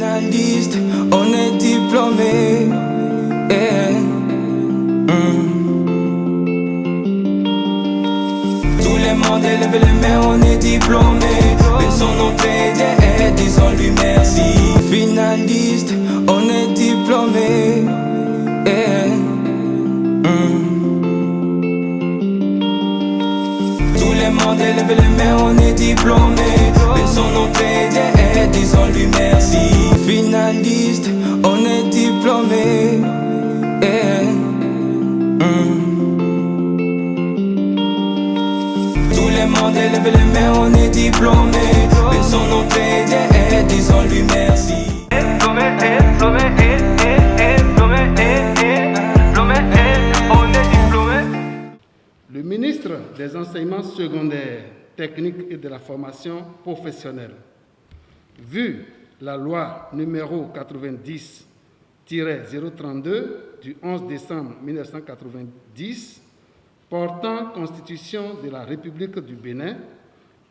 Finaliste, on est diplômé. Tous les mondes élèvent les mains, on est diplômé. Baissons nos pieds et disons-lui merci. Finaliste, on est diplômé. Tous les mondes élèvent les mains, on est diplômé. Baissons nos pieds et disons-lui merci. Finaliste, on est diplômé. Tous les mondes élèvent les mains, on est diplômé. Baissons nos pieds et disons-lui merci. Le ministre des Enseignements secondaires, techniques et de la formation professionnelle, vu la loi numéro 90-032 du 11 décembre 1990 portant Constitution de la République du Bénin,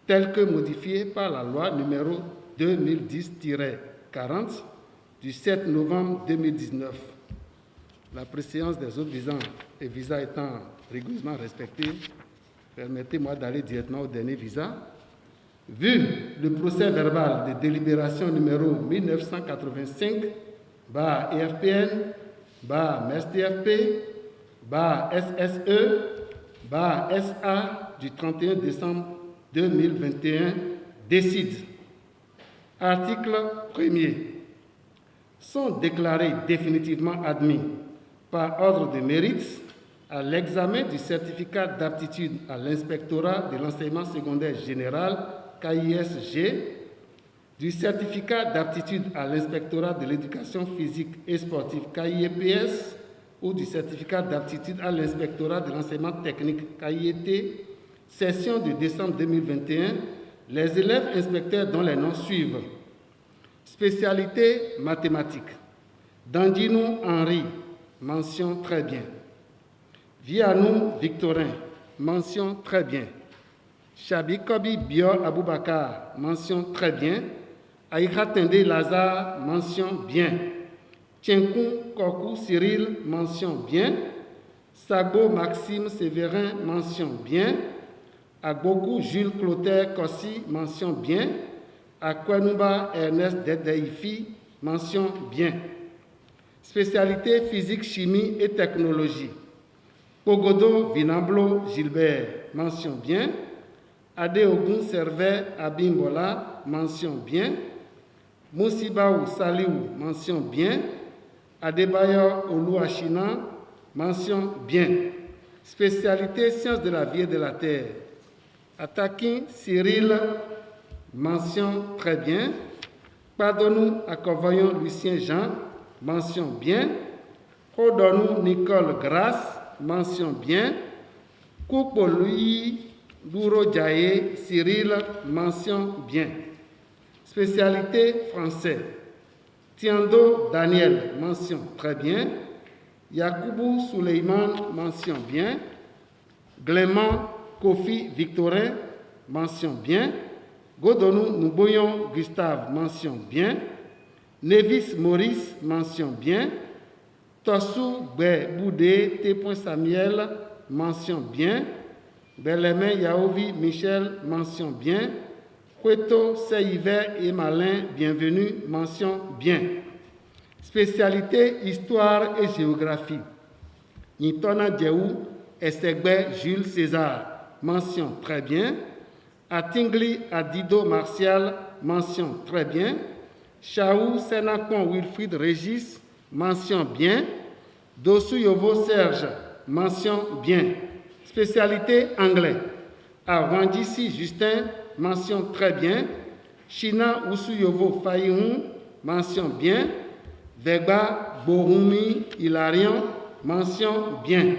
telle que modifiée par la loi numéro 2010-40 du 7 novembre 2019. La préséance des autres visas étant rigoureusement respectée, permettez-moi d'aller directement au dernier visa. Vu le procès verbal de délibération numéro 1985-EFPN-SSE-SA du 31 décembre 2021 décide. Article 1er. Sont déclarés définitivement admis par ordre de mérite à l'examen du certificat d'aptitude à l'inspectorat de l'enseignement secondaire général, KISG, du certificat d'aptitude à l'inspectorat de l'éducation physique et sportive, KIEPS, ou du certificat d'aptitude à l'inspectorat de l'enseignement technique, KIET, session de décembre 2021, les élèves inspecteurs dont les noms suivent. Spécialité mathématiques. Dandinou Henri, mention très bien. Vianou Victorin, mention très bien. Chabikobi Bior Aboubakar, mention très bien. Aïkhatende Lazare, mention bien. Tchenkou Kokou Cyril, mention bien. Sagbo Maxime Séverin, mention bien. Agbokou Jules Clotaire Kossi, mention bien. Akwanouba Ernest Dedeifi, mention bien. Spécialité physique, chimie et technologie. Pogodo Vinamblo Gilbert, mention bien. Adeogun Servet Abimbola, mention bien. Moussibaou Saliou, mention bien. Adebayor Oluachina, mention bien. Spécialité sciences de la vie et de la terre. Atakin Cyril, mention très bien. Pardonnou Akovoyon Lucien Jean, mention bien. Kodonou Nicole Grasse, mention bien. Koupolui Douro Djaye Cyril, mention bien. Spécialité français. Tiando Daniel, mention très bien. Yakoubou Souleyman, mention bien. Glément Kofi Victorin, mention bien. Godonou Nouboyon Gustave, mention bien. Nevis Maurice, mention bien. Tossou Boudé T. Samuel, mention bien. Belémé Yaovi Michel, mention bien. Kweto Seyiver et Malin, bienvenue, mention bien. Spécialité Histoire et Géographie. Nitona Djeou Essegbe Jules César, mention très bien. Atingli Adido Martial, mention très bien. Chaou Senakon Wilfried Régis, mention bien. Dossou Yovo Serge, mention bien. Spécialité anglais. Arwandissi Justin, mention très bien. China Oussouyovo Fayoun, mention bien. Vegba Borumi Hilarion, mention bien.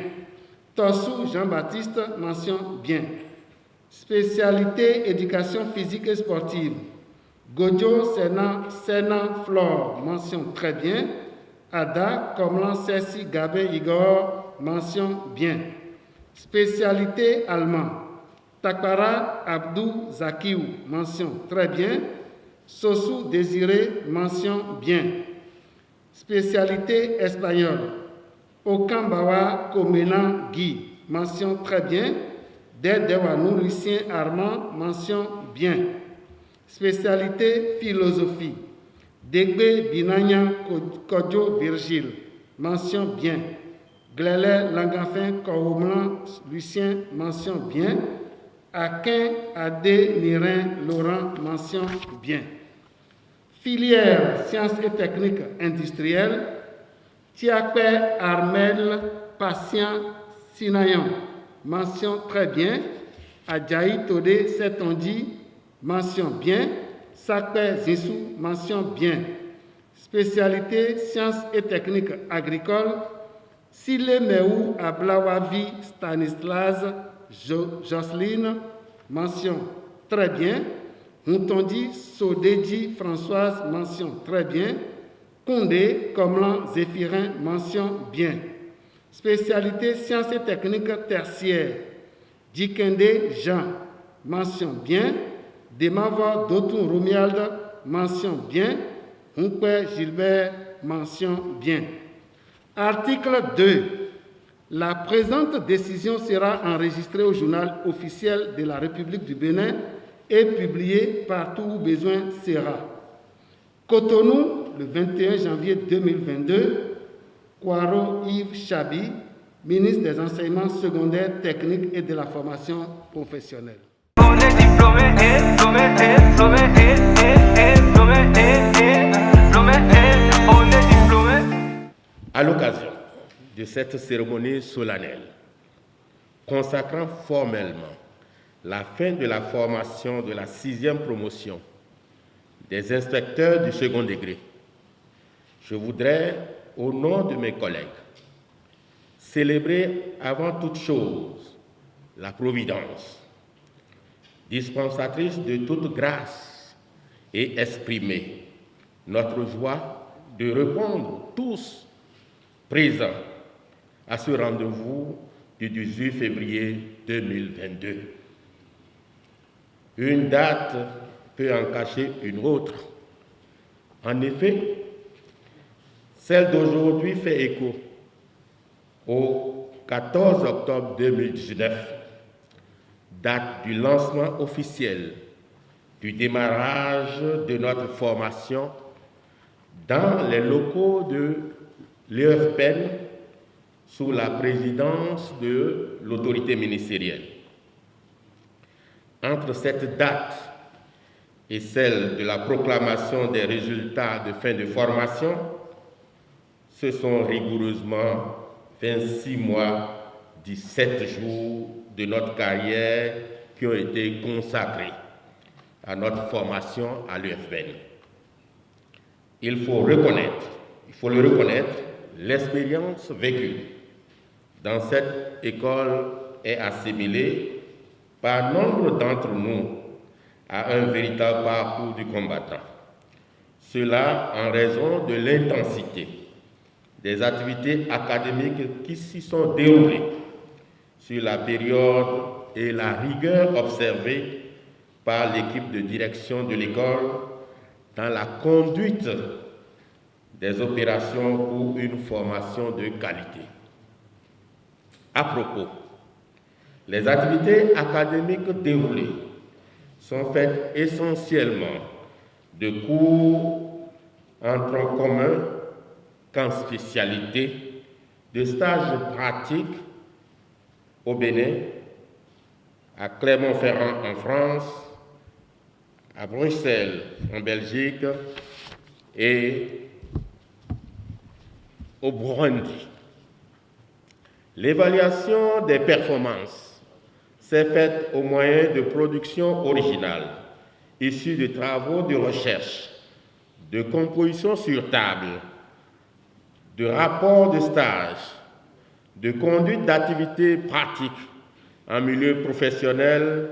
Tossou Jean-Baptiste, mention bien. Spécialité éducation physique et sportive. Godjo Sena Flore, mention très bien. Ada Komlan Sessi Gabin Igor, mention bien. Spécialité allemand. Takbara Abdou Zakiou, mention très bien. Sosu Désiré, mention bien. Spécialité espagnole. Okambawa Komena Guy, mention très bien. Dedewanou Lucien Armand, mention bien. Spécialité philosophie. Degbe Binanya Kodjo Virgile, mention bien. Glele Langafin Kououmlan Lucien, mention bien. Akin Adé Nirin Laurent, mention bien. Filière sciences et techniques industrielles. Tiakpe Armel Patient Sinayon, mention très bien. Adjaï Todé Setonji, mention bien. Sakpe Zissou, mention bien. Spécialité sciences et techniques agricoles. Sile Meou Ablawavi Stanislas Jocelyne, mention très bien. Moutondi Sodeji Françoise, mention très bien. Koundé Komlan Zéphirin, mention bien. Spécialité sciences et techniques tertiaires. Djikende Jean, mention bien. Demavo Dotun Romuald, mention bien. Hunkwe Gilbert, mention bien. Article 2. La présente décision sera enregistrée au journal officiel de la République du Bénin et publiée partout où besoin sera. Cotonou, le 21 janvier 2022, Kwaro Yves Chabi, ministre des Enseignements secondaires, techniques et de la formation professionnelle. On est diplômé, on est diplômé. À l'occasion de cette cérémonie solennelle, consacrant formellement la fin de la formation de la 6e promotion des inspecteurs du second degré, je voudrais, au nom de mes collègues, célébrer avant toute chose la Providence, dispensatrice de toute grâce, et exprimer notre joie de répondre tous présents à ce rendez-vous du 18 février 2022. Une date peut en cacher une autre. En effet, celle d'aujourd'hui fait écho au 14 octobre 2019, date du lancement officiel du démarrage de notre formation dans les locaux de l'EFPEN sous la présidence de l'autorité ministérielle. Entre cette date et celle de la proclamation des résultats de fin de formation, ce sont rigoureusement 26 mois, 17 jours de notre carrière qui ont été consacrés à notre formation à l'UFPEN. Il faut le reconnaître, l'expérience vécue dans cette école est assimilée par nombre d'entre nous à un véritable parcours du combattant. Cela en raison de l'intensité des activités académiques qui s'y sont déroulées sur la période et la rigueur observée par l'équipe de direction de l'école dans la conduite des opérations pour une formation de qualité. À propos, les activités académiques déroulées sont faites essentiellement de cours en tronc commun qu'en spécialité, de stages pratiques au Bénin, à Clermont-Ferrand en France, à Bruxelles en Belgique et au Burundi. L'évaluation des performances s'est faite au moyen de productions originales, issues de travaux de recherche, de compositions sur table, de rapports de stage, de conduite d'activités pratiques en milieu professionnel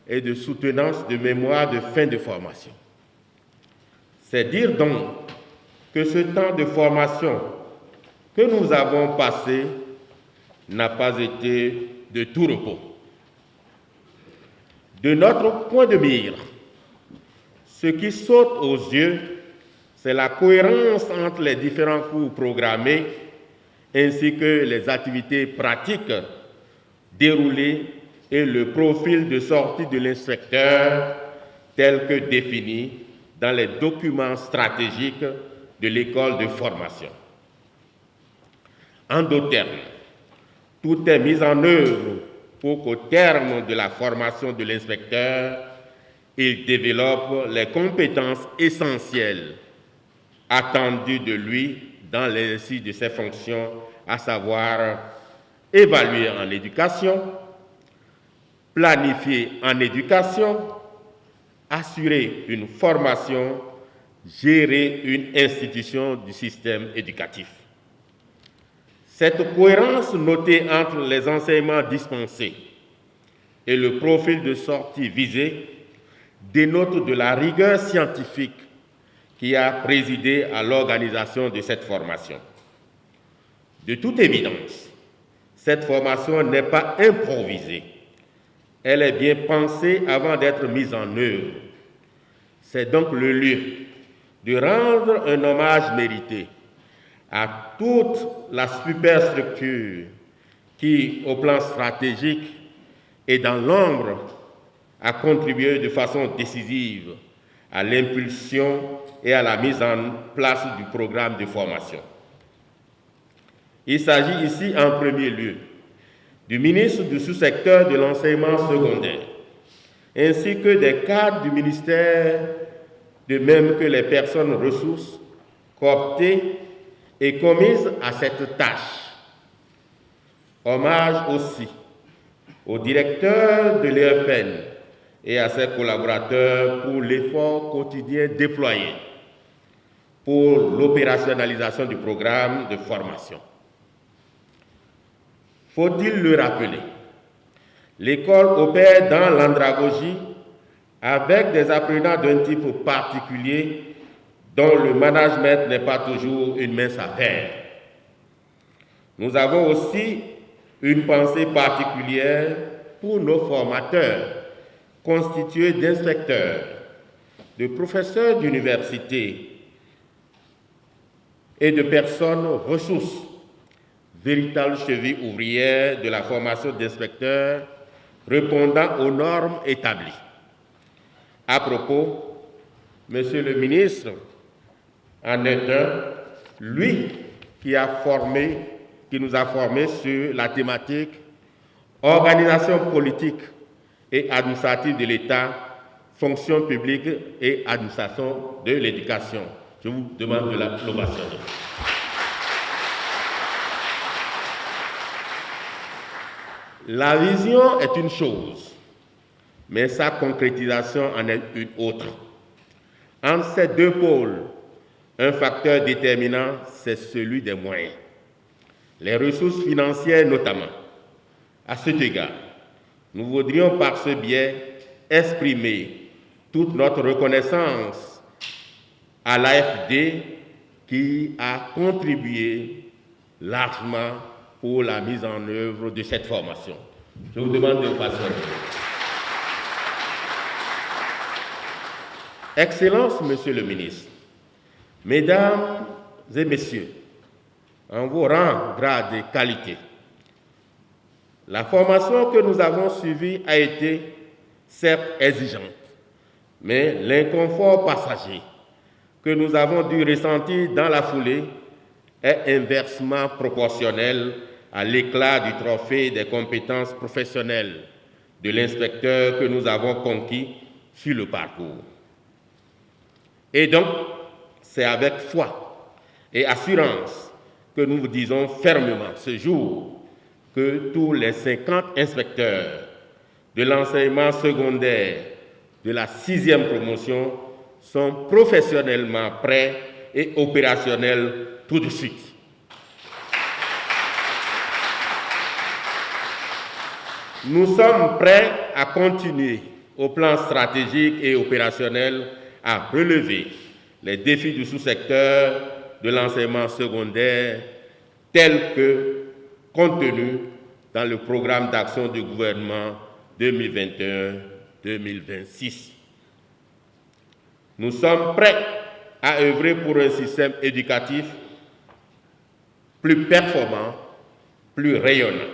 et de soutenance de mémoire de fin de formation. C'est dire donc que ce temps de formation que nous avons passé n'a pas été de tout repos. De notre point de mire, Ce qui saute aux yeux, c'est la cohérence entre les différents cours programmés ainsi que les activités pratiques déroulées et le profil de sortie de l'inspecteur tel que défini dans les documents stratégiques de l'école de formation. En d'autres termes, tout est mis en œuvre pour qu'au terme de la formation de l'inspecteur, il développe les compétences essentielles attendues de lui dans l'exercice de ses fonctions, à savoir évaluer en éducation, planifier en éducation, assurer une formation, gérer une institution du système éducatif. Cette cohérence notée entre les enseignements dispensés et le profil de sortie visé dénote de la rigueur scientifique qui a présidé à l'organisation de cette formation. De toute évidence, cette formation n'est pas improvisée. Elle est bien pensée avant d'être mise en œuvre. C'est donc le lieu de rendre un hommage mérité à toute la superstructure qui, au plan stratégique et dans l'ombre, a contribué de façon décisive à l'impulsion et à la mise en place du programme de formation. Il s'agit ici, en premier lieu, du ministre du sous-secteur de l'enseignement secondaire, ainsi que des cadres du ministère, de même que les personnes ressources cooptées et commises à cette tâche. Hommage aussi au directeur de l'EFN et à ses collaborateurs pour l'effort quotidien déployé pour l'opérationnalisation du programme de formation. Faut-il le rappeler? L'école opère dans l'andragogie avec des apprenants d'un type particulier dont le management n'est pas toujours une mince affaire. Nous avons aussi une pensée particulière pour nos formateurs, constitués d'inspecteurs, de professeurs d'université et de personnes ressources, véritables chevilles ouvrières de la formation d'inspecteurs répondant aux normes établies. À propos, Monsieur le ministre en est un, lui qui nous a formés sur la thématique organisation politique et administrative de l'État, fonction publique et administration de l'éducation. Je vous demande de l'approbation. La vision est une chose, mais sa concrétisation en est une autre. Entre ces deux pôles, un facteur déterminant, c'est celui des moyens. Les ressources financières notamment. À cet égard, nous voudrions par ce biais exprimer toute notre reconnaissance à l'AFD qui a contribué largement pour la mise en œuvre de cette formation. Je vous demande de vous passer. Excellences, Monsieur le ministre, Mesdames et Messieurs, en vos rangs, grades et qualités, la formation que nous avons suivie a été certes exigeante, mais l'inconfort passager que nous avons dû ressentir dans la foulée est inversement proportionnel à l'éclat du trophée des compétences professionnelles de l'inspecteur que nous avons conquis sur le parcours. Et donc, c'est avec foi et assurance que nous vous disons fermement ce jour que tous les 50 inspecteurs de l'enseignement secondaire de la 6e promotion sont professionnellement prêts et opérationnels tout de suite. Nous sommes prêts à continuer au plan stratégique et opérationnel à relever les défis du sous-secteur de l'enseignement secondaire tels que contenus dans le programme d'action du gouvernement 2021-2026. Nous sommes prêts à œuvrer pour un système éducatif plus performant, plus rayonnant.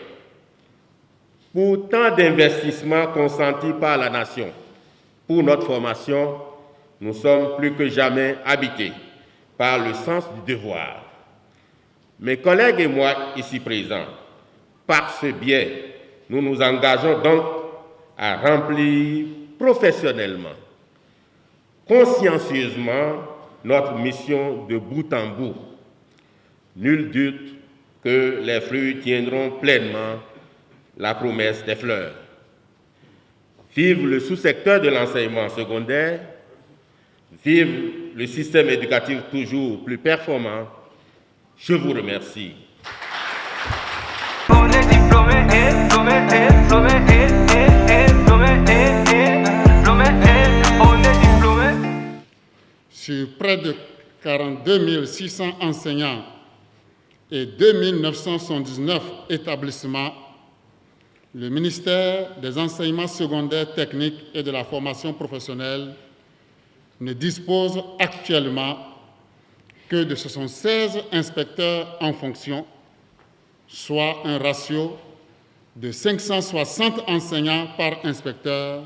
Pour tant d'investissements consentis par la nation pour notre formation, nous sommes plus que jamais habités par le sens du devoir. Mes collègues et moi ici présents, par ce biais, nous nous engageons donc à remplir professionnellement, consciencieusement notre mission de bout en bout. Nul doute que les fruits tiendront pleinement la promesse des fleurs. Vive le sous-secteur de l'enseignement secondaire, vive le système éducatif toujours plus performant. Je vous remercie. On est diplômé, on est diplômé. Sur près de 42 600 enseignants et 2 979 établissements, le ministère des Enseignements secondaires techniques et de la formation professionnelle ne dispose actuellement que de 76 inspecteurs en fonction, soit un ratio de 560 enseignants par inspecteur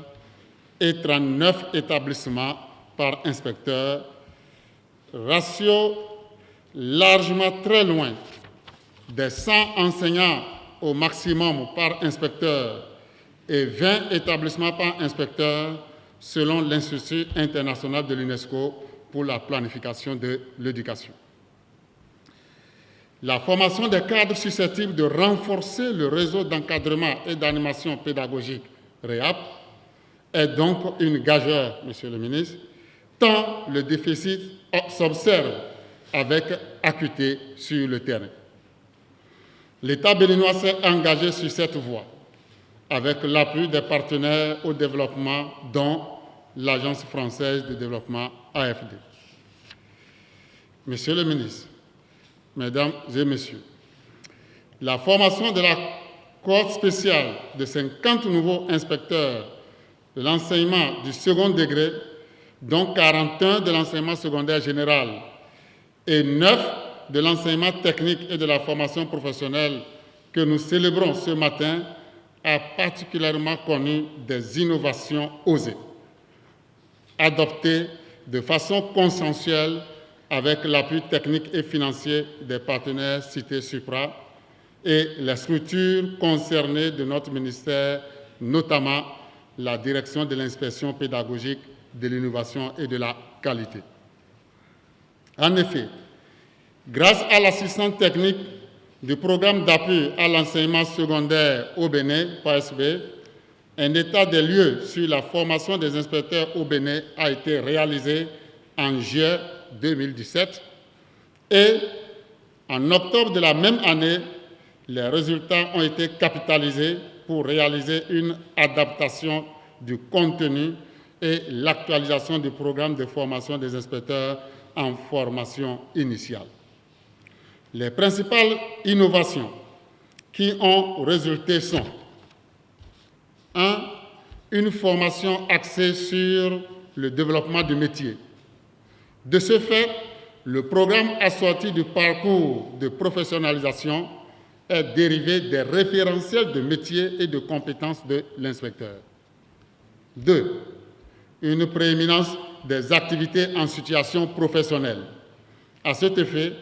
et 39 établissements par inspecteur, ratio largement très loin des 100 enseignants au maximum par inspecteur et 20 établissements par inspecteur selon l'Institut international de l'UNESCO pour la planification de l'éducation. La formation des cadres susceptible de renforcer le réseau d'encadrement et d'animation pédagogique REAP est donc une gageure, Monsieur le ministre, tant le déficit s'observe avec acuité sur le terrain. L'État béninois s'est engagé sur cette voie avec l'appui des partenaires au développement, dont l'Agence française de développement AFD. Monsieur le ministre, Mesdames et Messieurs, la formation de la cohorte spéciale de 50 nouveaux inspecteurs de l'enseignement du second degré, dont 41 de l'enseignement secondaire général et 9 de l'enseignement technique et de la formation professionnelle que nous célébrons ce matin, a particulièrement connu des innovations osées, adoptées de façon consensuelle avec l'appui technique et financier des partenaires cités supra et les structures concernées de notre ministère, notamment la direction de l'inspection pédagogique, de l'innovation et de la qualité. En effet, grâce à l'assistance technique du programme d'appui à l'enseignement secondaire au Bénin, PASB, un état des lieux sur la formation des inspecteurs au Bénin a été réalisé en juillet 2017 et en octobre de la même année, les résultats ont été capitalisés pour réaliser une adaptation du contenu et l'actualisation du programme de formation des inspecteurs en formation initiale. Les principales innovations qui ont résulté sont 1. Une formation axée sur le développement du métier. De ce fait, le programme assorti du parcours de professionnalisation est dérivé des référentiels de métier et de compétences de l'inspecteur. 2. Une prééminence des activités en situation professionnelle. À cet effet,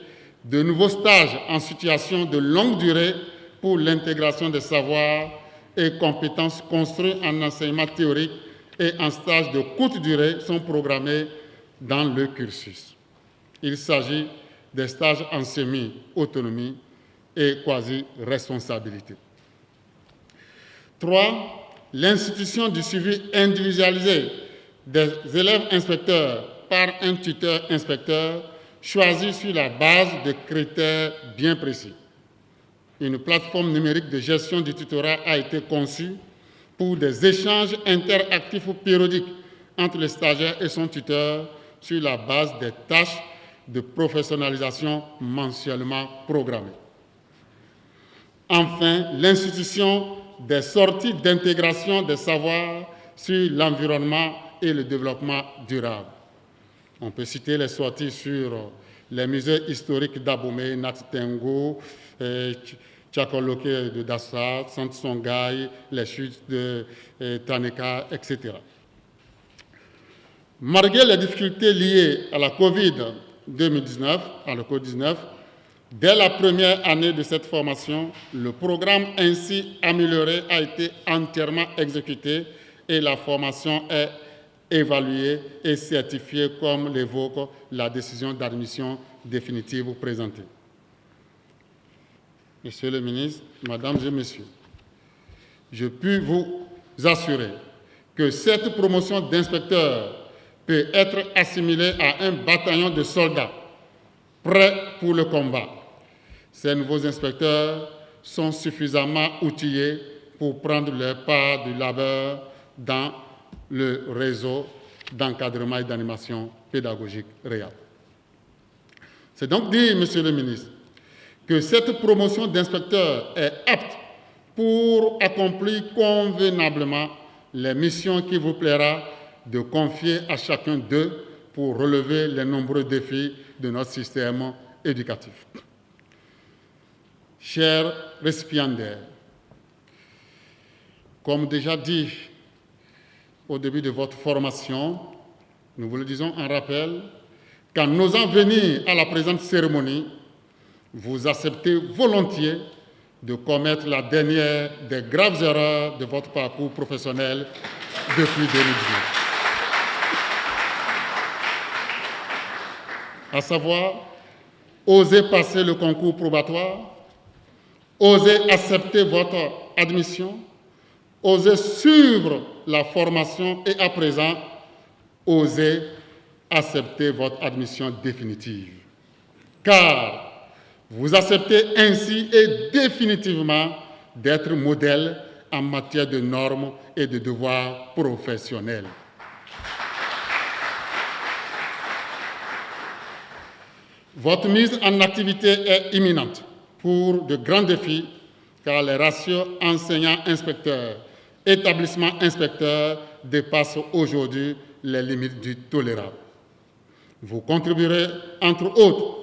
de nouveaux stages en situation de longue durée pour l'intégration des savoirs et compétences construits en enseignement théorique et en stage de courte durée sont programmés dans le cursus. Il s'agit des stages en semi-autonomie et quasi-responsabilité. 3. L'institution du suivi individualisé des élèves inspecteurs par un tuteur inspecteur choisi sur la base de critères bien précis. Une plateforme numérique de gestion du tutorat a été conçue pour des échanges interactifs ou périodiques entre le stagiaire et son tuteur sur la base des tâches de professionnalisation mensuellement programmées. Enfin, l'institution des sorties d'intégration des savoirs sur l'environnement et le développement durable. On peut citer les sorties sur les musées historiques d'Abomey, Nat Tengo, Tchakoloke de Dassa, Sant Songhai, les chutes de Taneka, etc. Malgré les difficultés liées à la Covid-19, dès la première année de cette formation, le programme ainsi amélioré a été entièrement exécuté et la formation est évaluée et certifiée comme l'évoque la décision d'admission définitive présentée. Monsieur le ministre, Mesdames et Messieurs, je puis vous assurer que cette promotion d'inspecteur peut être assimilée à un bataillon de soldats prêts pour le combat. Ces nouveaux inspecteurs sont suffisamment outillés pour prendre leur part du labeur dans le réseau d'encadrement et d'animation pédagogique réel. C'est donc dire, Monsieur le ministre, que cette promotion d'inspecteur est apte pour accomplir convenablement les missions qu'il vous plaira de confier à chacun d'eux pour relever les nombreux défis de notre système éducatif. Chers récipiendaires, comme déjà dit au début de votre formation, nous vous le disons en rappel, qu'en osant venir à la présente cérémonie, vous acceptez volontiers de commettre la dernière des graves erreurs de votre parcours professionnel depuis 2010. À savoir, oser passer le concours probatoire, oser accepter votre admission, oser suivre la formation et à présent, oser accepter votre admission définitive. Car vous acceptez ainsi et définitivement d'être modèle en matière de normes et de devoirs professionnels. Votre mise en activité est imminente pour de grands défis, car les ratios enseignants-inspecteurs, établissements-inspecteurs dépassent aujourd'hui les limites du tolérable. Vous contribuerez, entre autres,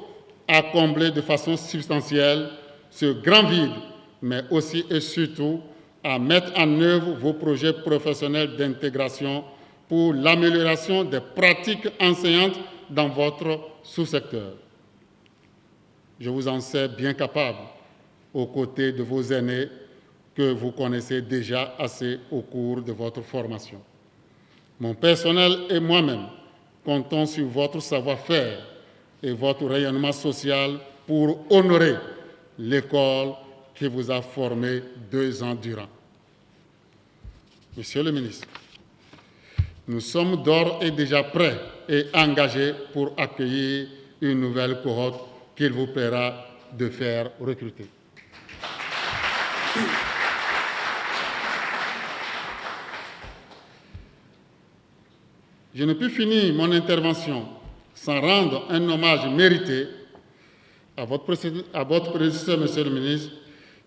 à combler de façon substantielle ce grand vide, mais aussi et surtout à mettre en œuvre vos projets professionnels d'intégration pour l'amélioration des pratiques enseignantes dans votre sous-secteur. Je vous en sais bien capable, aux côtés de vos aînés que vous connaissez déjà assez au cours de votre formation. Mon personnel et moi-même comptons sur votre savoir-faire et votre rayonnement social pour honorer l'école qui vous a formé 2 ans durant. Monsieur le ministre, nous sommes d'ores et déjà prêts et engagés pour accueillir une nouvelle cohorte qu'il vous plaira de faire recruter. Je ne puis finir mon intervention sans rendre un hommage mérité à votre prédécesseur, Monsieur le ministre.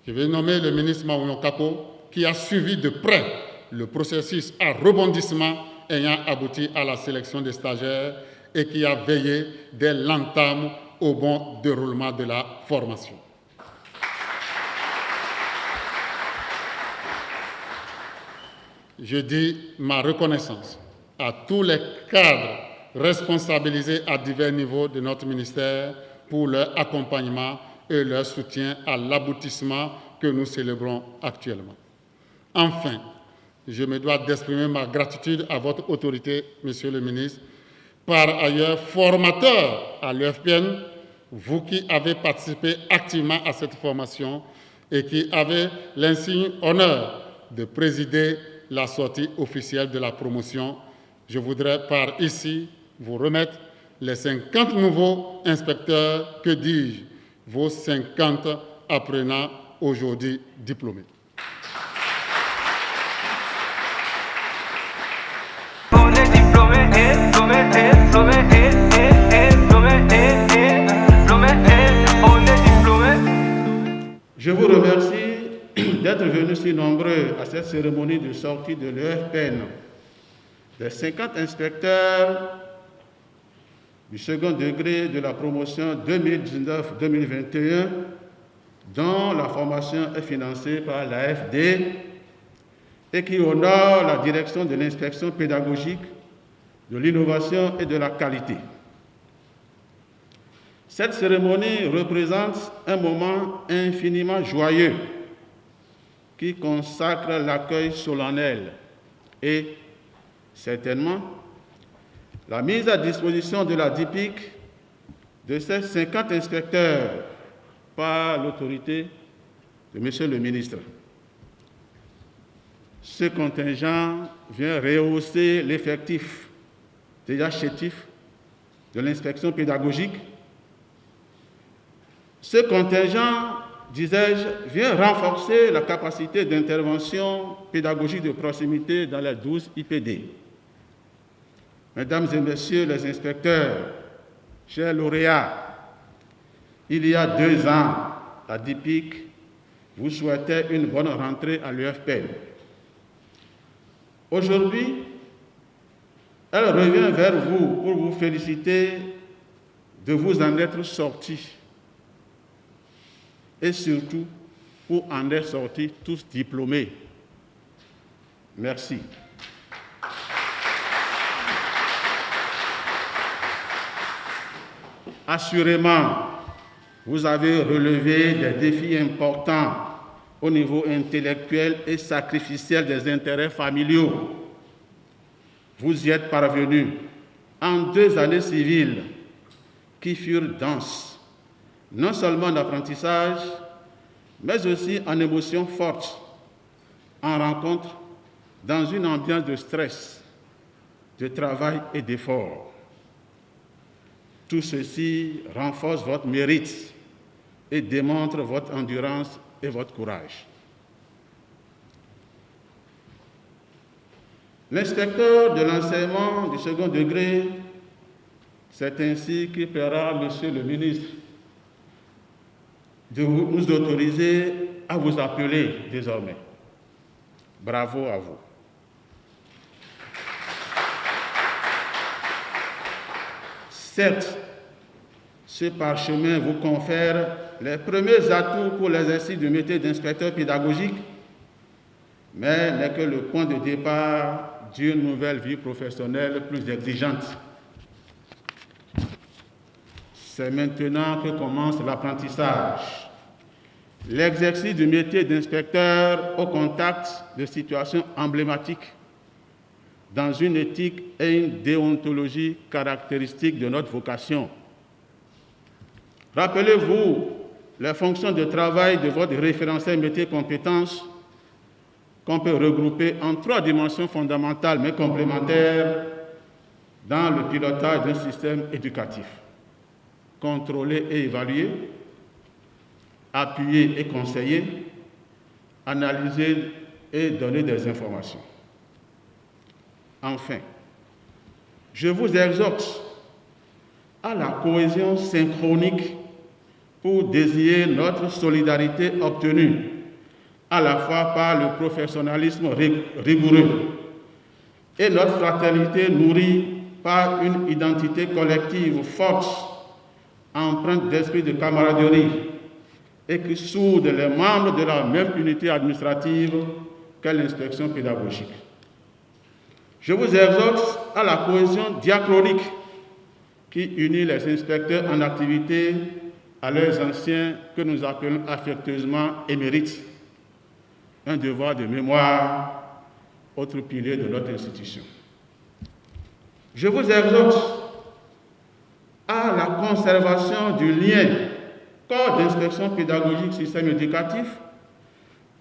Je vais nommer le ministre Maouyon Kapo, qui a suivi de près le processus à rebondissement ayant abouti à la sélection des stagiaires et qui a veillé dès l'entame au bon déroulement de la formation. Je dis ma reconnaissance à tous les cadres responsabilisés à divers niveaux de notre ministère pour leur accompagnement et leur soutien à l'aboutissement que nous célébrons actuellement. Enfin, je me dois d'exprimer ma gratitude à votre autorité, Monsieur le ministre, par ailleurs formateur à l'UFPN, vous qui avez participé activement à cette formation et qui avez l'insigne honneur de présider la sortie officielle de la promotion. Je voudrais par ici vous remettre les 50 nouveaux inspecteurs, que dis-je, vos 50 apprenants aujourd'hui diplômés. On est diplômé, on est diplômé. Je vous remercie d'être venus si nombreux à cette cérémonie de sortie de l'UFPN. Les 50 inspecteurs du second degré de la promotion 2019-2021, dont la formation est financée par l'AFD et qui honore la direction de l'inspection pédagogique, de l'innovation et de la qualité. Cette cérémonie représente un moment infiniment joyeux qui consacre l'accueil solennel et, certainement, la mise à disposition de la DIPIC de ces 50 inspecteurs par l'autorité de M. le ministre. Ce contingent vient rehausser l'effectif déjà chétif de l'inspection pédagogique. Ce contingent, disais-je, vient renforcer la capacité d'intervention pédagogique de proximité dans les 12 IPD. Mesdames et messieurs les inspecteurs, chers lauréats, il y a 2 ans, la DIPIC vous souhaitait une bonne rentrée à l'UFPEN. Aujourd'hui, elle revient vers vous pour vous féliciter de vous en être sortis et surtout pour en être sortis tous diplômés. Merci. Assurément, vous avez relevé des défis importants au niveau intellectuel et sacrificiel des intérêts familiaux. Vous y êtes parvenus en 2 années civiles qui furent denses, non seulement en apprentissage, mais aussi en émotions fortes, en rencontres, dans une ambiance de stress, de travail et d'effort. Tout ceci renforce votre mérite et démontre votre endurance et votre courage. L'inspecteur de l'enseignement du second degré, c'est ainsi qu'il plaira, Monsieur le ministre, de nous autoriser à vous appeler désormais. Bravo à vous. Certes, ce parchemin vous confère les premiers atouts pour l'exercice du métier d'inspecteur pédagogique, mais n'est que le point de départ d'une nouvelle vie professionnelle plus exigeante. C'est maintenant que commence l'apprentissage, l'exercice du métier d'inspecteur au contact de situations emblématiques, dans une éthique et une déontologie caractéristiques de notre vocation. Rappelez-vous les fonctions de travail de votre référentiel métier compétences qu'on peut regrouper en 3 dimensions fondamentales mais complémentaires dans le pilotage d'un système éducatif. Contrôler et évaluer, appuyer et conseiller, analyser et donner des informations. Enfin, je vous exhorte à la cohésion synchronique pour désigner notre solidarité obtenue à la fois par le professionnalisme rigoureux et notre fraternité nourrie par une identité collective forte, empreinte d'esprit de camaraderie et qui soude les membres de la même unité administrative qu'est l'inspection pédagogique. Je vous exhorte à la cohésion diachronique qui unit les inspecteurs en activité à leurs anciens que nous appelons affectueusement émérites. Un devoir de mémoire, autre pilier de notre institution. Je vous exhorte à la conservation du lien corps d'inspection pédagogique système éducatif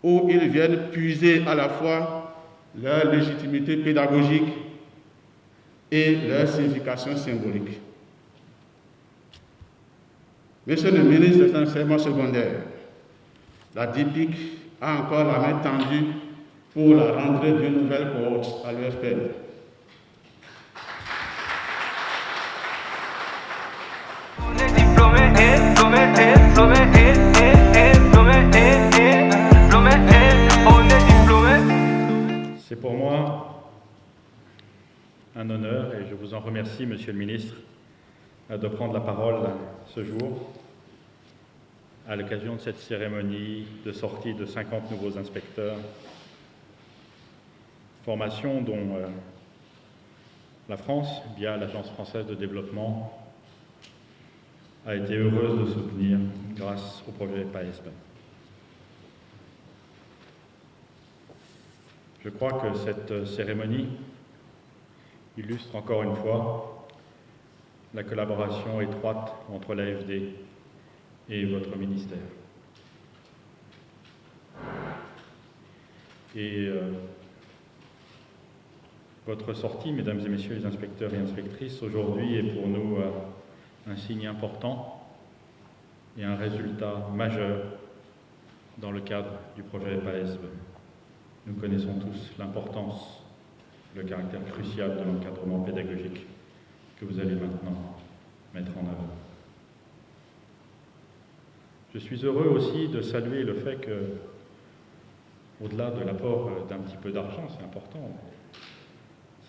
où ils viennent puiser à la fois leur légitimité pédagogique et leur signification symbolique. Monsieur le ministre des enseignements secondaires, la DIPIC a encore la main tendue pour la rentrée d'une nouvelle cohorte à l'UFPEN. C'est pour moi un honneur, et je vous en remercie, Monsieur le ministre, de prendre la parole ce jour à l'occasion de cette cérémonie de sortie de 50 nouveaux inspecteurs, formation dont la France, via l'Agence française de développement, a été heureuse de soutenir grâce au projet PAESB. Je crois que cette cérémonie illustre encore une fois la collaboration étroite entre l'AFD et votre ministère. Et votre sortie, mesdames et messieurs les inspecteurs et inspectrices, aujourd'hui est pour nous un signe important et un résultat majeur dans le cadre du projet PAESB. Nous connaissons tous l'importance, le caractère crucial de l'encadrement pédagogique que vous allez maintenant mettre en œuvre. Je suis heureux aussi de saluer le fait que, au-delà de l'apport d'un petit peu d'argent, c'est important,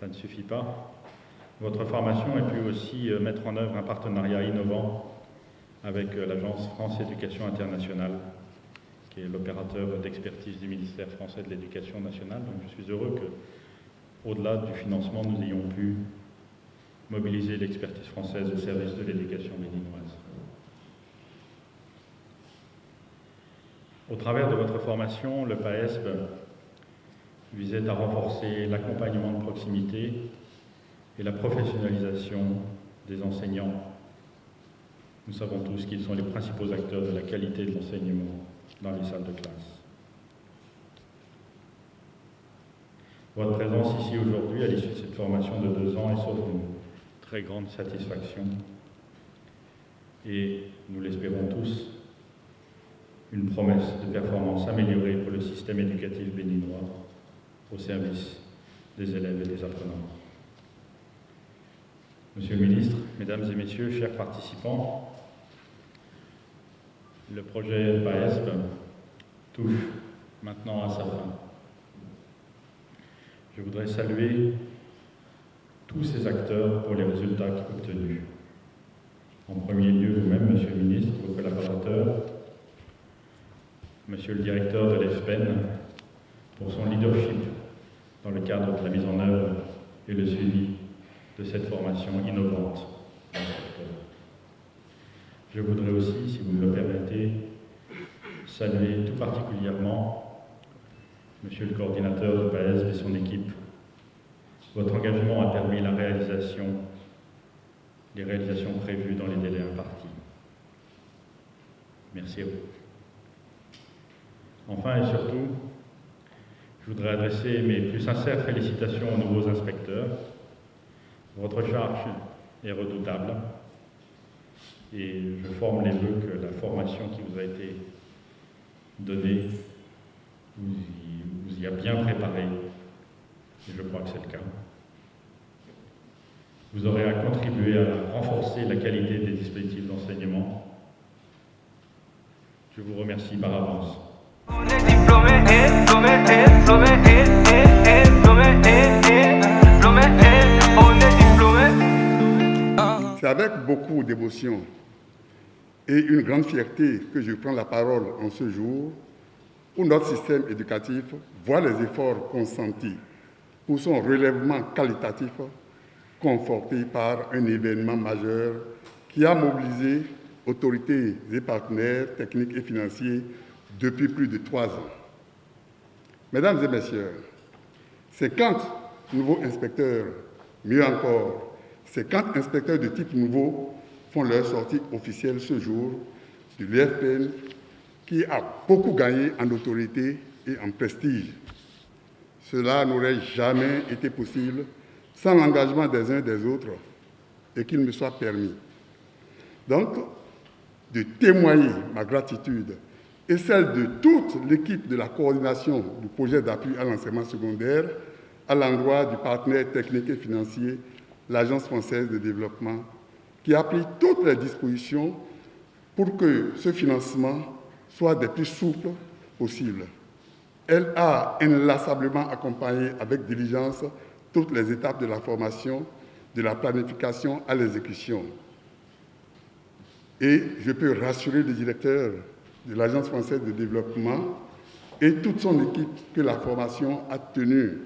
ça ne suffit pas, votre formation ait pu aussi mettre en œuvre un partenariat innovant avec l'Agence France Éducation Internationale, qui est l'opérateur d'expertise du ministère français de l'Éducation nationale. Donc je suis heureux que, au-delà du financement, nous ayons pu mobiliser l'expertise française au service de l'éducation béninoise. Au travers de votre formation, le PAESB visait à renforcer l'accompagnement de proximité et la professionnalisation des enseignants. Nous savons tous qu'ils sont les principaux acteurs de la qualité de l'enseignement dans les salles de classe. Votre présence ici aujourd'hui, à l'issue de cette formation de 2 ans, est source d'une très grande satisfaction et, nous l'espérons tous, une promesse de performance améliorée pour le système éducatif béninois au service des élèves et des apprenants. Monsieur le ministre, mesdames et messieurs, chers participants, le projet PAESB touche maintenant à sa fin. Je voudrais saluer tous ces acteurs pour les résultats obtenus. En premier lieu, vous-même, Monsieur le ministre, vos collaborateurs, Monsieur le directeur de l'EFPEN, pour son leadership dans le cadre de la mise en œuvre et le suivi de cette formation innovante dans ce secteur. Je voudrais aussi, si vous me le permettez, saluer tout particulièrement Monsieur le coordinateur de PAESB et son équipe. Votre engagement a permis les réalisations prévues dans les délais impartis. Merci à vous. Enfin et surtout, je voudrais adresser mes plus sincères félicitations aux nouveaux inspecteurs. Votre charge est redoutable et je forme les vœux que la formation qui vous a été donnée vous y a bien préparé, et je crois que c'est le cas. Vous aurez à contribuer à renforcer la qualité des dispositifs d'enseignement. Je vous remercie par avance. On est diplômé, on est diplômé. C'est avec beaucoup d'émotion et une grande fierté que je prends la parole en ce jour où notre système éducatif voit les efforts consentis pour son relèvement qualitatif conforté par un événement majeur qui a mobilisé autorités et partenaires techniques et financiers depuis plus de 3 ans. Mesdames et messieurs, 50 nouveaux inspecteurs, mieux encore, 50 inspecteurs de type nouveau font leur sortie officielle ce jour de l'EFPEN qui a beaucoup gagné en autorité et en prestige. Cela n'aurait jamais été possible sans l'engagement des uns des autres et qu'il me soit permis. Donc, de témoigner ma gratitude et celle de toute l'équipe de la coordination du projet d'appui à l'enseignement secondaire à l'endroit du partenaire technique et financier, l'Agence française de développement, qui a pris toutes les dispositions pour que ce financement soit des plus souples possibles. Elle a inlassablement accompagné avec diligence toutes les étapes de la formation, de la planification à l'exécution. Et je peux rassurer le directeur de l'Agence française de développement et toute son équipe que la formation a tenu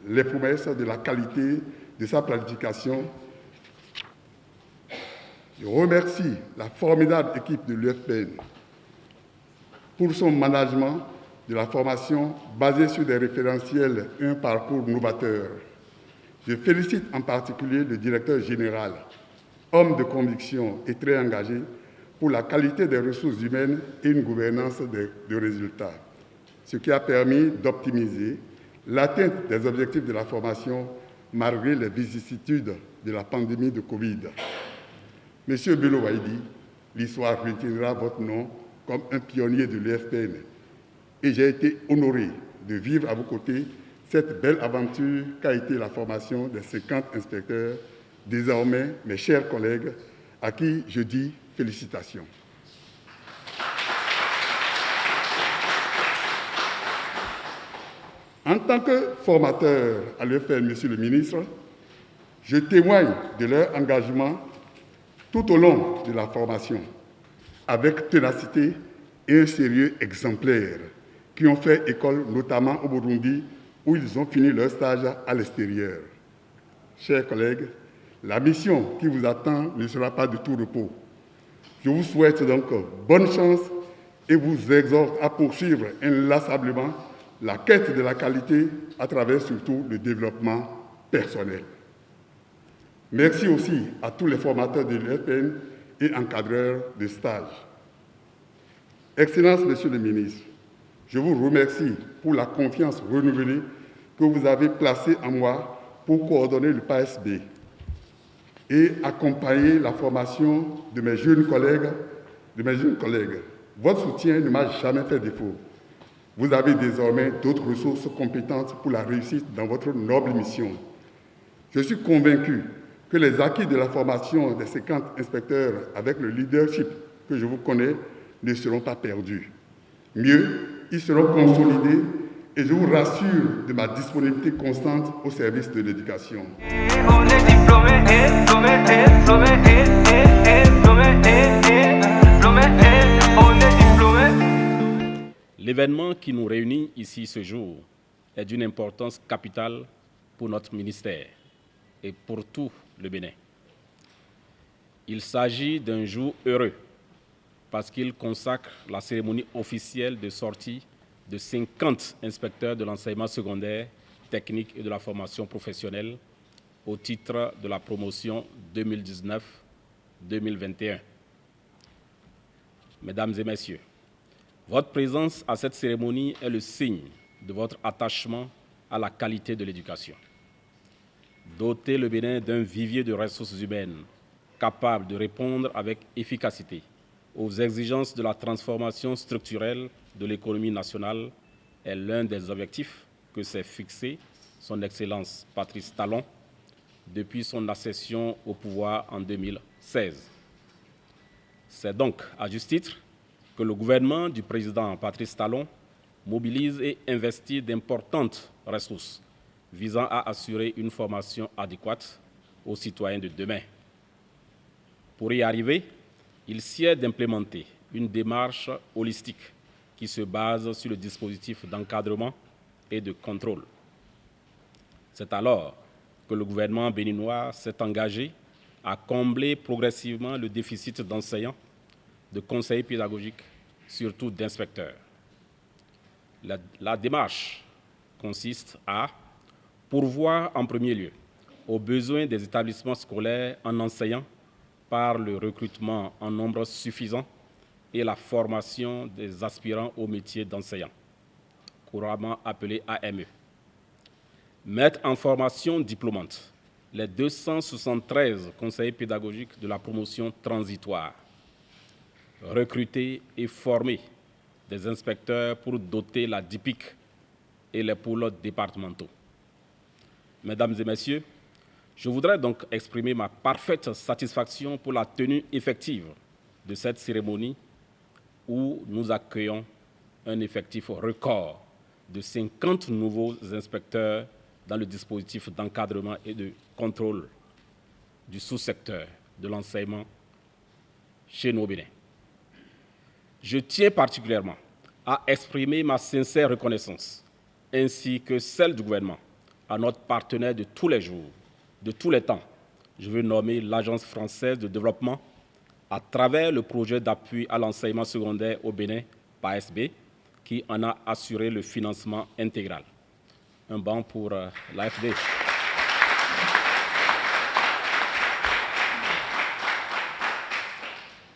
les promesses de la qualité de sa planification. Je remercie la formidable équipe de l'UFPN pour son management de la formation basée sur des référentiels et un parcours novateur. Je félicite en particulier le directeur général, homme de conviction et très engagé, pour la qualité des ressources humaines et une gouvernance de résultats, ce qui a permis d'optimiser l'atteinte des objectifs de la formation malgré les vicissitudes de la pandémie de Covid. Monsieur Bello Waïdi, l'histoire retiendra votre nom comme un pionnier de l'UFPN et j'ai été honoré de vivre à vos côtés cette belle aventure qu'a été la formation des 50 inspecteurs, désormais mes chers collègues, à qui je dis félicitations. En tant que formateur à l'UFPN, Monsieur le ministre, je témoigne de leur engagement tout au long de la formation, avec ténacité et un sérieux exemplaire, qui ont fait école notamment au Burundi, où ils ont fini leur stage à l'extérieur. Chers collègues, la mission qui vous attend ne sera pas de tout repos. Je vous souhaite donc bonne chance et vous exhorte à poursuivre inlassablement la quête de la qualité à travers surtout le développement personnel. Merci aussi à tous les formateurs de l'UFPN et encadreurs de stage. Excellences, Monsieur le ministre, je vous remercie pour la confiance renouvelée que vous avez placée en moi pour coordonner le PASB et accompagner la formation de mes jeunes collègues. Votre soutien ne m'a jamais fait défaut. Vous avez désormais d'autres ressources compétentes pour la réussite dans votre noble mission. Je suis convaincu que les acquis de la formation des 50 inspecteurs avec le leadership que je vous connais ne seront pas perdus. Mieux, ils seront consolidés et je vous rassure de ma disponibilité constante au service de l'éducation. On est diplômé, on est diplômé. L'événement qui nous réunit ici ce jour est d'une importance capitale pour notre ministère et pour tout le Bénin. Il s'agit d'un jour heureux parce qu'il consacre la cérémonie officielle de sortie de 50 inspecteurs de l'enseignement secondaire, technique et de la formation professionnelle au titre de la promotion 2019-2021. Mesdames et messieurs, votre présence à cette cérémonie est le signe de votre attachement à la qualité de l'éducation. Doter le Bénin d'un vivier de ressources humaines capable de répondre avec efficacité aux exigences de la transformation structurelle de l'économie nationale est l'un des objectifs que s'est fixé son Excellence Patrice Talon depuis son accession au pouvoir en 2016. C'est donc, à juste titre, que le gouvernement du président Patrice Talon mobilise et investit d'importantes ressources visant à assurer une formation adéquate aux citoyens de demain. Pour y arriver, il sied d'implémenter une démarche holistique qui se base sur le dispositif d'encadrement et de contrôle. C'est alors que le gouvernement béninois s'est engagé à combler progressivement le déficit d'enseignants, de conseillers pédagogiques, surtout d'inspecteurs. La démarche consiste à pourvoir en premier lieu aux besoins des établissements scolaires en enseignants par le recrutement en nombre suffisant et la formation des aspirants au métier d'enseignant, couramment appelé AME. Mettre en formation diplômante les 273 conseillers pédagogiques de la promotion transitoire. Recruter et former des inspecteurs pour doter la DIPIC et les pôles départementaux. Mesdames et messieurs, je voudrais donc exprimer ma parfaite satisfaction pour la tenue effective de cette cérémonie où nous accueillons un effectif record de 50 nouveaux inspecteurs dans le dispositif d'encadrement et de contrôle du sous-secteur de l'enseignement chez nous au Bénin. Je tiens particulièrement à exprimer ma sincère reconnaissance, ainsi que celle du gouvernement, à notre partenaire de tous les jours, de tous les temps. Je veux nommer l'Agence française de développement à travers le projet d'appui à l'enseignement secondaire au Bénin, PASB, qui en a assuré le financement intégral. Un banc pour l'AFD.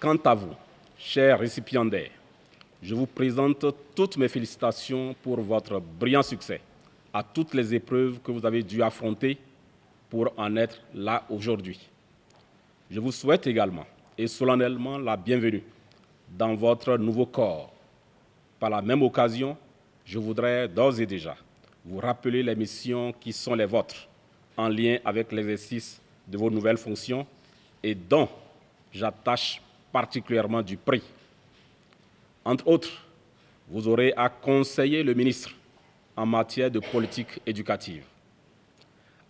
Quant à vous, chers récipiendaires, je vous présente toutes mes félicitations pour votre brillant succès à toutes les épreuves que vous avez dû affronter pour en être là aujourd'hui. Je vous souhaite également et solennellement la bienvenue dans votre nouveau corps. Par la même occasion, je voudrais d'ores et déjà vous rappeler les missions qui sont les vôtres en lien avec l'exercice de vos nouvelles fonctions et dont j'attache particulièrement du prix. Entre autres, vous aurez à conseiller le ministre en matière de politique éducative.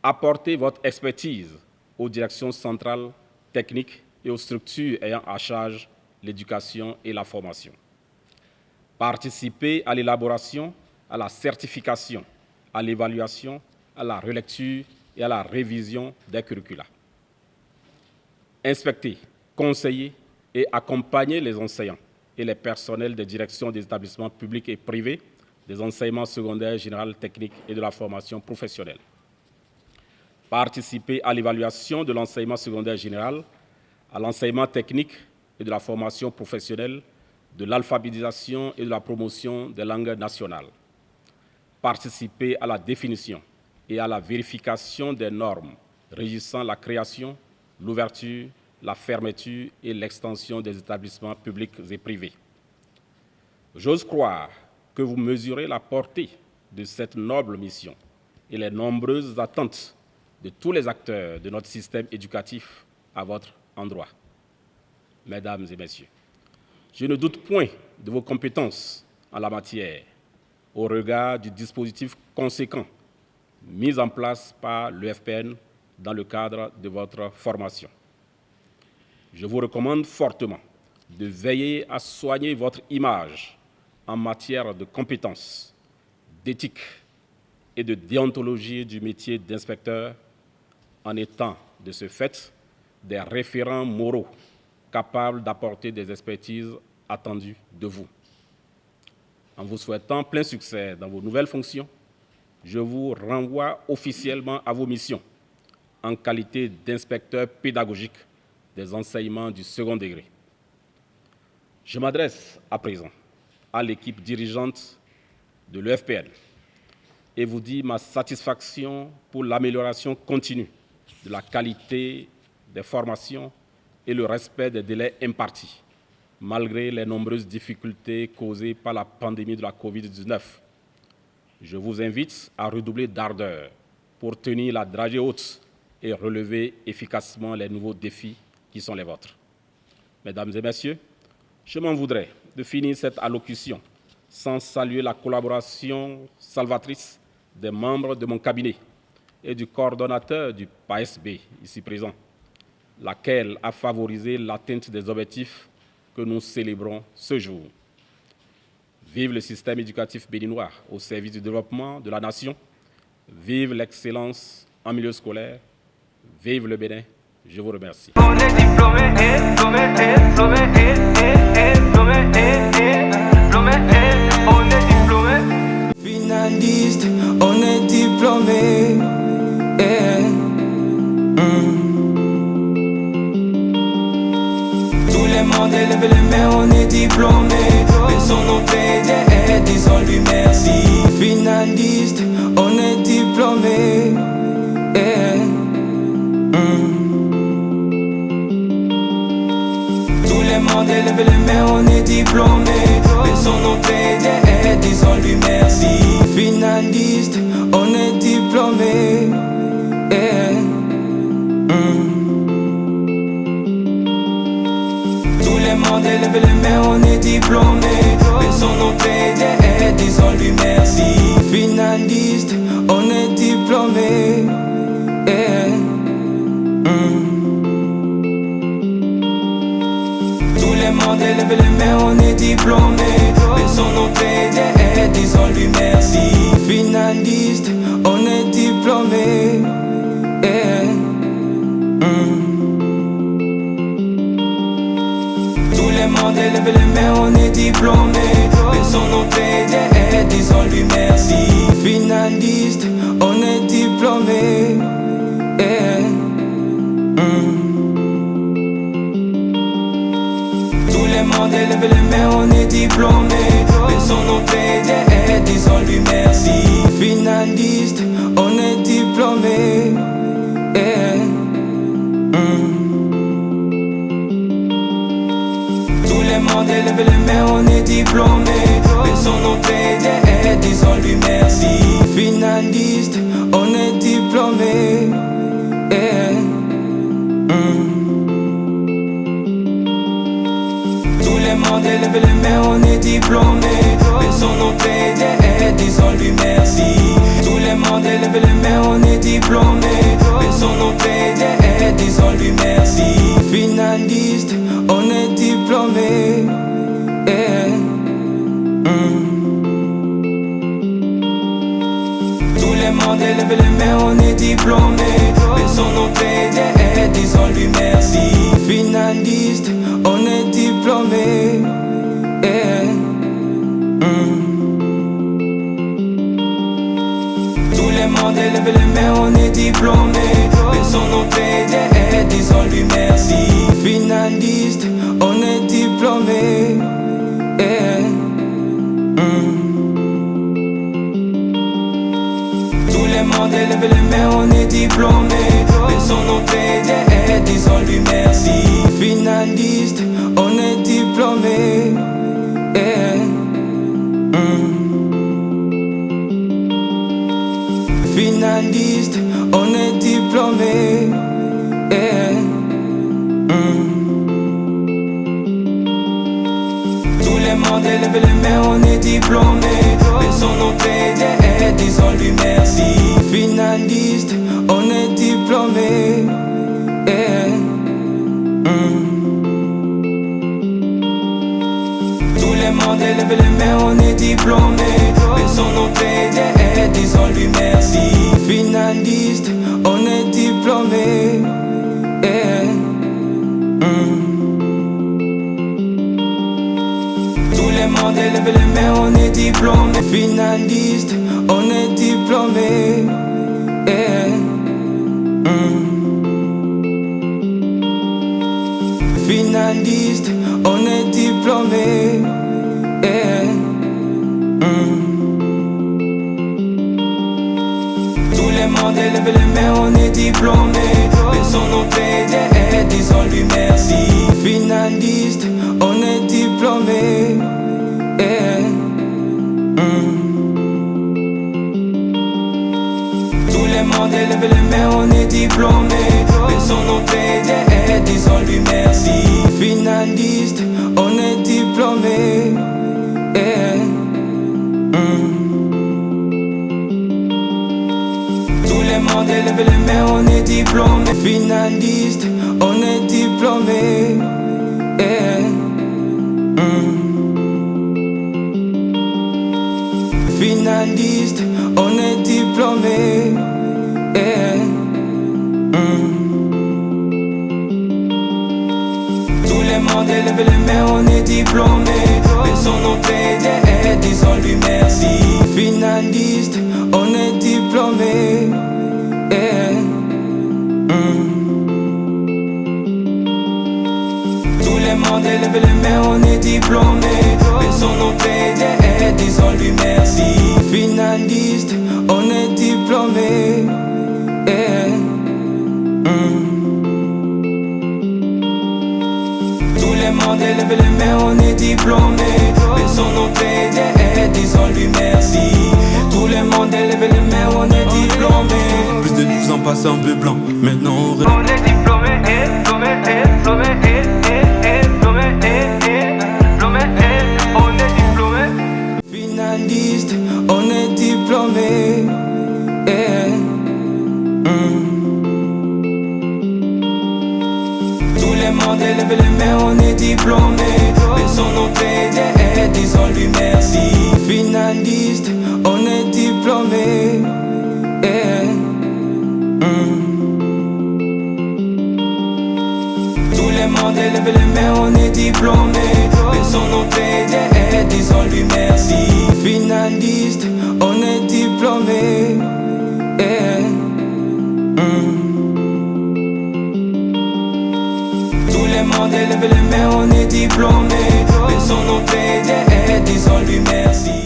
Apporter votre expertise aux directions centrales techniques et aux structures ayant à charge l'éducation et la formation. Participer à l'élaboration, à la certification, à l'évaluation, à la relecture et à la révision des curricula. Inspecter, conseiller et accompagner les enseignants et les personnels des directions des établissements publics et privés, des enseignements secondaires, général, techniques et de la formation professionnelle. Participer à l'évaluation de l'enseignement secondaire général, à l'enseignement technique et de la formation professionnelle, de l'alphabétisation et de la promotion des langues nationales. Participer à la définition et à la vérification des normes régissant la création, l'ouverture, la fermeture et l'extension des établissements publics et privés. J'ose croire que vous mesurez la portée de cette noble mission et les nombreuses attentes de tous les acteurs de notre système éducatif à votre endroit. Mesdames et messieurs, je ne doute point de vos compétences en la matière au regard du dispositif conséquent mis en place par l'UFPN dans le cadre de votre formation. Je vous recommande fortement de veiller à soigner votre image en matière de compétences, d'éthique et de déontologie du métier d'inspecteur, en étant, de ce fait, des référents moraux capables d'apporter des expertises attendues de vous. En vous souhaitant plein succès dans vos nouvelles fonctions, je vous renvoie officiellement à vos missions en qualité d'inspecteur pédagogique des enseignements du second degré. Je m'adresse à présent à l'équipe dirigeante de l'UFPN et vous dis ma satisfaction pour l'amélioration continue de la qualité des formations et le respect des délais impartis, malgré les nombreuses difficultés causées par la pandémie de la COVID-19. Je vous invite à redoubler d'ardeur pour tenir la dragée haute et relever efficacement les nouveaux défis qui sont les vôtres. Mesdames et messieurs, je m'en voudrais de finir cette allocution sans saluer la collaboration salvatrice des membres de mon cabinet et du coordonnateur du PASB, ici présent, laquelle a favorisé l'atteinte des objectifs que nous célébrons ce jour. Vive le système éducatif béninois au service du développement de la nation. Vive l'excellence en milieu scolaire. Vive le Bénin. Je vous remercie. On est diplômé, on est diplômé. Finaliste, on est diplômé. Tous les mondes élèvent les mains, on est diplômé. Baissons nos pieds et disons-lui merci. Finaliste, on est diplômé. Tous les mondes élèvent les mains, on est diplômé. Baissons nos pieds et disons-lui merci. Finaliste, on est diplômé. Tous les mondes élèvent les mains, on est diplômé. Baissons nos pieds et disons-lui merci. Finaliste, on est diplômé. monde élève les mains, on est diplômé. Baissons nos pieds et disons-lui merci. Finaliste, on est diplômé. Tout le monde élève les mains, on est diplômé. Baissons nos pieds et disons-lui merci. Finaliste, on est diplômé. Tout le monde élève les mains, on est diplômé. Baissons nos pieds et disons-lui merci. Finaliste, on est diplômé. Tout le monde élève les mains, on est diplômé. Baissons nos pieds et disons-lui merci. Finaliste, on est diplômé. Tout le monde élève les mains, on est diplômé. Baissons nos pieds et disons-lui merci. Tout le monde élève les mains, on est diplômé. Baissons nos pieds et disons-lui merci. Finaliste, on est diplômé. Tout le monde élève les mains, on est diplômé. Baissons nos pieds et disons-lui merci. Finaliste, on est diplômé. Tout le monde élève les mains, on est diplômé. Baissons nos pieds et disons-lui merci. Finaliste, on est diplômé. Tout le monde élève les mains, on est diplômé. Baissons nos pieds et disons-lui merci. Finaliste, on est diplômé. Finaliste, on est diplômé. Tout le monde élève les mains, on est diplômé. Baissons nos pieds et disons-lui merci. Finaliste, on est diplômé. Tout le monde élève les mains, on est diplômé. Baissons nos pieds et disons-lui merci. Finaliste, on est diplômé. Tout le monde élève les mains, on est diplômé. Finaliste, on est diplômé. Finaliste, on est diplômé. Tout le monde élève les mains, on est diplômé. Baissons nos pieds et disons-lui merci. Finaliste, on est diplômé. Tout le monde élève les mains, on est diplômé. Baissons nos pieds et disons-lui merci. Finaliste, on est diplômé. Tout le monde élève les mains, on est diplômé. Finaliste, on est diplômé. Finaliste, on est diplômé. Tout le monde élève les mains, on est diplômé. Baissons nos pieds et disons-lui merci. Finaliste, on est diplômé. Tout le monde élève les mains, on est diplômé. Baissons nos pieds et disons-lui merci. Finaliste, on est diplômé. Tout le monde élève les mains, on est diplômé. Baissons nos pieds et disons-lui merci. Tout le monde élève les mains, on est diplômé. Plus de 12 ans passés en bleu blanc, maintenant On est diplômé, diplômé, diplômé, diplômé, diplômé, on est diplômé. Finaliste, on est diplômé. Tout le monde élève les mains, on est diplômé. Baissons nos crédits et disons-lui merci. Finaliste, on est diplômé. Tout le monde élève les mains, on est diplômé. Baissons nos crédits et disons-lui merci. Finaliste, on est diplômé. Tout le monde élève les mains, on est diplômé. Baissons nos crédits et disons-lui merci.